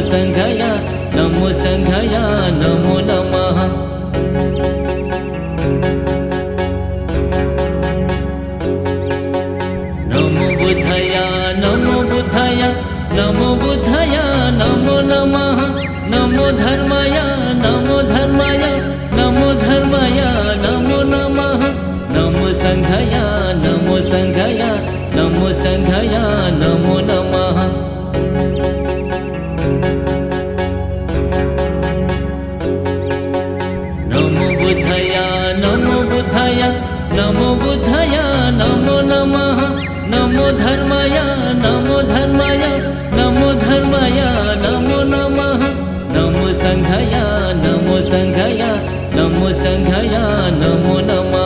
संघया नमो संघया नमो नमः। नमो बुद्धया नमो बुद्धया नमो बुद्धया नमो नमः। नमो धर्मया नमो धर्मया नमो धर्मया नमो नमः। नमो संघया नमो संघया नमो संघया नमो नमः। नमो बुद्धया नमो बुद्धया नमो बुद्धया नमो नमः। नमो धर्मया नमो धर्मया नमो धर्मया नमो नमः। नमो संघया नमो संघया नमो संघया नमो नमः।